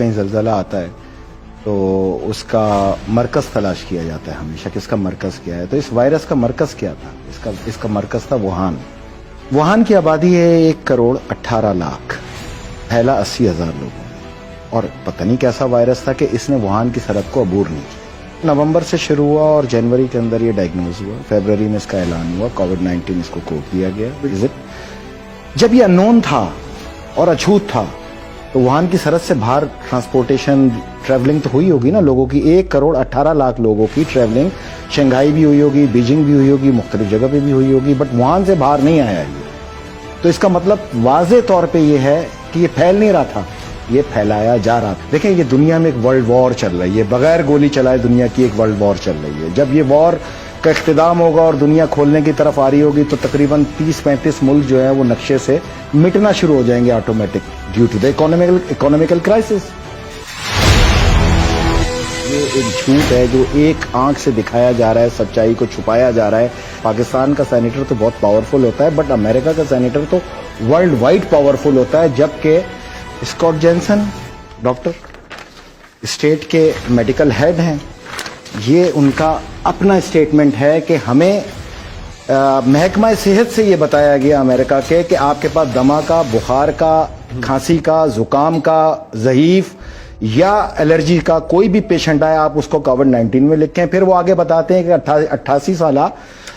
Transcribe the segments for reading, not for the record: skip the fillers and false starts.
کہیں زلزلہ آتا ہے تو اس کا مرکز تلاش کیا جاتا ہے ہمیشہ کہ اس کا مرکز کیا ہے. تو اس وائرس کا مرکز کیا تھا؟ اس کا مرکز تھا ووہان. ووہان کی آبادی ہے 1,18,00,000، پھیلا 80,000 لوگوں میں، اور پتہ نہیں کیسا وائرس تھا کہ اس نے ووہان کی سرحد کو عبور نہیں کیا. نومبر سے شروع ہوا اور جنوری کے اندر یہ ڈائگنوز ہوا، فیبروری میں اس کا اعلان ہوا، کووڈ-19 اس کو کوڈ دیا گیا. جب یہ انون تھا اور اچھوت تھا تو ووہان کی سرحد سے باہر ٹرانسپورٹیشن ٹریولنگ تو ہوئی ہوگی نا لوگوں کی. 1,18,00,000 لوگوں کی ٹریولنگ شنگھائی بھی ہوئی ہوگی، بیجنگ بھی ہوئی ہوگی، مختلف جگہ پہ بھی ہوئی ہوگی، بٹ ووہان سے باہر نہیں آیا یہ. تو اس کا مطلب واضح طور پہ یہ ہے کہ یہ پھیل نہیں رہا تھا، یہ پھیلایا جا رہا تھا. دیکھیں یہ دنیا میں ایک ورلڈ وار چل رہی ہے، بغیر گولی چلائے دنیا کی ایک ورلڈ وار چل رہی ہے. جب یہ وار کا اختتام ہوگا اور دنیا کھولنے کی طرف آ رہی ہوگی تو تقریباً 30-35 ملک جو ہے وہ نقشے سے مٹنا شروع ہو جائیں گے automatic due to the economical crisis. یہ ایک جھوٹ ہے جو ایک آنکھ سے دکھایا جا رہا ہے، سچائی کو چھپایا جا رہا ہے. پاکستان کا سینیٹر تو بہت پاورفل ہوتا ہے، بٹ امریکہ کا سینیٹر تو ورلڈ وائڈ پاورفل ہوتا ہے. جبکہ اسکاٹ جینسن ڈاکٹر اسٹیٹ کے میڈیکل ہیڈ ہیں، یہ ان کا اپنا اسٹیٹمنٹ ہے کہ ہمیں محکمہ صحت سے یہ بتایا گیا امریکہ کے کہ آپ کے پاس دمہ کا، بخار کا، کھانسی کا، زکام کا، ضعیف یا الرجی کا کوئی بھی پیشنٹ آئے آپ اس کو کووڈ-19 میں لکھیں. پھر وہ آگے بتاتے ہیں کہ 88 سالہ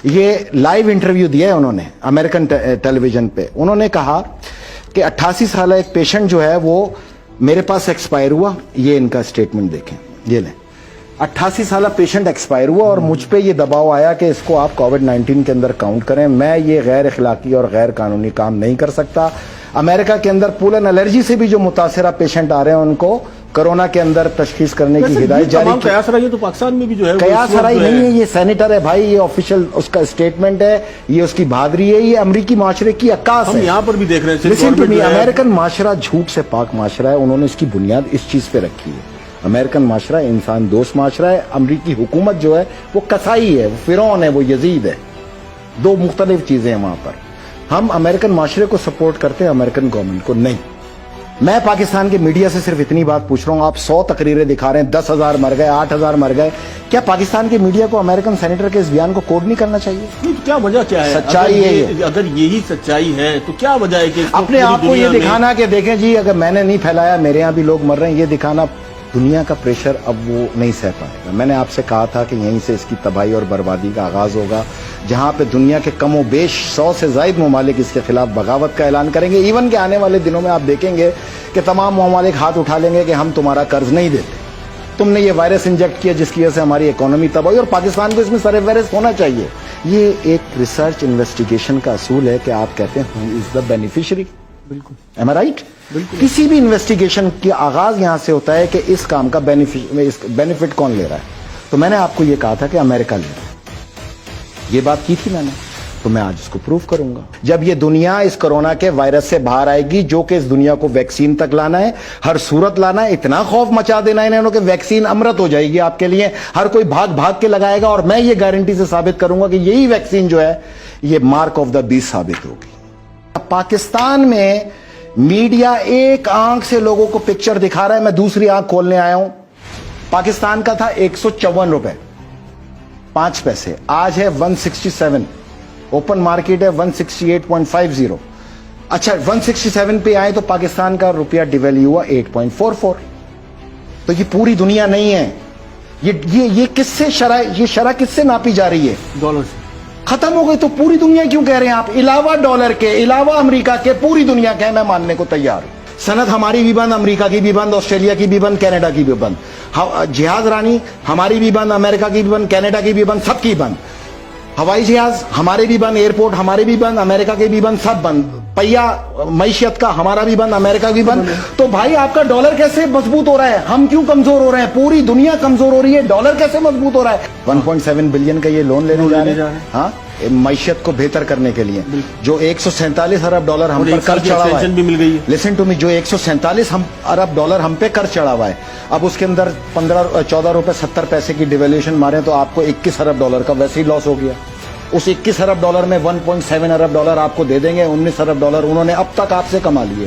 یہ لائیو انٹرویو دیا ہے انہوں نے امریکن ٹیلی ویژن پہ. انہوں نے کہا کہ 88 سالہ ایک پیشنٹ جو ہے وہ میرے پاس ایکسپائر ہوا. یہ ان کا اسٹیٹمنٹ دیکھیں، یہ لیں، 88 سالہ پیشنٹ ایکسپائر ہوا اور مجھ پہ یہ دباؤ آیا کہ اس کو آپ کووڈ-19 کے اندر کاؤنٹ کریں. میں یہ غیر اخلاقی اور غیر قانونی کام نہیں کر سکتا. امریکہ کے اندر پولن الرجی سے بھی جو متاثرہ پیشنٹ آ رہے ہیں ان کو کرونا کے اندر تشخیص کرنے کی ہدایت جاری کی. قیاس رائے تو پاکستان میں بھی جو ہے قیاس رائے نہیں ہے، یہ سینیٹر ہے بھائی، یہ آفیشیل اس کا اسٹیٹمنٹ ہے، یہ اس کی بہادری ہے، یہ امریکی معاشرے کی عکاس ہے. ہم یہاں پر بھی دیکھ رہے ہیں لیکن امریکن معاشرہ جھوٹ سے پاک معاشرہ ہے. انہوں نے اس کی بنیاد اس چیز پہ رکھی ہے. امریکن معاشرہ انسان دوست معاشرہ ہے. امریکی حکومت جو ہے وہ کسائی ہے، وہ فرعون ہے، وہ یزید ہے. دو مختلف چیزیں ہیں وہاں پر. ہم امریکن معاشرے کو سپورٹ کرتے ہیں، امریکن گورنمنٹ کو نہیں. میں پاکستان کے میڈیا سے صرف اتنی بات پوچھ رہا ہوں، آپ 100 تقریریں دکھا رہے ہیں، 10,000 مر گئے، 8,000 مر گئے. کیا پاکستان کے میڈیا کو امریکن سینیٹر کے اس بیان کو کوڈ نہیں کرنا چاہیے؟ کیا وجہ کیا ہے؟ سچائی ہے. اگر یہی سچائی ہے تو کیا وجہ ہے کہ اپنے آپ کو یہ دکھانا کہ دیکھیں جی اگر میں نے نہیں پھیلایا، میرے یہاں بھی لوگ مر رہے ہیں، یہ دکھانا دنیا کا پریشر اب وہ نہیں سہ پائے گا. میں نے آپ سے کہا تھا کہ یہیں سے اس کی تباہی اور بربادی کا آغاز ہوگا، جہاں پہ دنیا کے کم و بیش 100 سے زائد ممالک اس کے خلاف بغاوت کا اعلان کریں گے. ایون کہ آنے والے دنوں میں آپ دیکھیں گے کہ تمام ممالک ہاتھ اٹھا لیں گے کہ ہم تمہارا قرض نہیں دیتے. تم نے یہ وائرس انجیکٹ کیا جس کی وجہ سے ہماری اکانومی تباہ ہوئی، اور پاکستان کو اس میں سر فہرست ہونا چاہیے. یہ ایک ریسرچ انویسٹیگیشن کا اصول ہے کہ آپ کہتے ہیں ہو از دا بینیفیشری. بالکل ایم آئی رائٹ. کسی بھی انویسٹیگیشن کی آغاز یہاں سے ہوتا ہے کہ اس کام کا بینیفٹ کون لے رہا ہے. تو میں نے آپ کو یہ کہا تھا کہ امریکہ لے رہا ہے، یہ بات کی تھی میں نے، تو میں آج اس کو پروف کروں گا. جب یہ دنیا اس کرونا کے وائرس سے باہر آئے گی، جو کہ اس دنیا کو ویکسین تک لانا ہے، ہر صورت لانا ہے، اتنا خوف مچا دینا ہے انہوں کہ ویکسین امرت ہو جائے گی آپ کے لیے. ہر کوئی بھاگ بھاگ کے لگائے گا، اور میں یہ گارنٹی سے ثابت کروں گا کہ یہی ویکسین جو ہے یہ مارک آف دا بیسٹ ثابت ہوگی. پاکستان میں میڈیا ایک آنکھ سے لوگوں کو پکچر دکھا رہا ہے، میں دوسری آنکھ کھولنے آیا ہوں. پاکستان کا تھا 154 روپے 5 پیسے، آج ہے 167. اوپن مارکیٹ ہے 168.50. اچھا 167 پہ آئے تو پاکستان کا روپیہ ڈیویلیو ہوا 8.44. تو یہ پوری دنیا نہیں ہے. یہ کس سے یہ شرح کس سے ناپی جا رہی ہے؟ ڈالر سے. ختم ہو گئی تو پوری دنیا کیوں کہہ رہے ہیں آپ؟ علاوہ ڈالر کے، علاوہ امریکہ کے، پوری دنیا کے. میں ماننے کو تیار ہوں. صنعت ہماری بھی بند، امریکہ کی بھی بند، آسٹریلیا کی بھی بند، کینیڈا کی بھی بند. جہاز رانی ہماری بھی بند، امریکہ کی بھی بند، کینیڈا کی بھی بند، سب کی بند. ہوائی جہاز ہمارے بھی بند، ایئرپورٹ ہمارے بھی بند، امریکہ کے بھی بند، سب بند. پہیا معیشت کا ہمارا بھی بند، امریکہ بھی بند. تو بھائی آپ کا ڈالر کیسے مضبوط ہو رہا ہے؟ ہم کیوں کمزور ہو رہے ہیں؟ پوری دنیا کمزور ہو رہی ہے، ڈالر کیسے مضبوط ہو رہا ہے؟ 1.7 بلین کا یہ لون لینے جا رہے ہیں، ہاں، معیشت کو بہتر کرنے کے لیے. جو 147 ارب ڈالر ہم پر قرض چڑھا ہوا ہے، لسن ٹو می، جو 147 ارب ڈالر ہم پہ قرض چڑھا ہوا ہے، اب اس کے اندر 14 روپے 70 پیسے کی ڈیویلیوشن مارے تو آپ کو 21 ارب ڈالر کا ویسے ہی لاس ہو گیا. اس 21 ارب ڈالر میں 1.7 ارب ڈالر آپ کو دے دیں گے. 19 ارب ڈالر انہوں نے اب تک آپ سے کما لیے.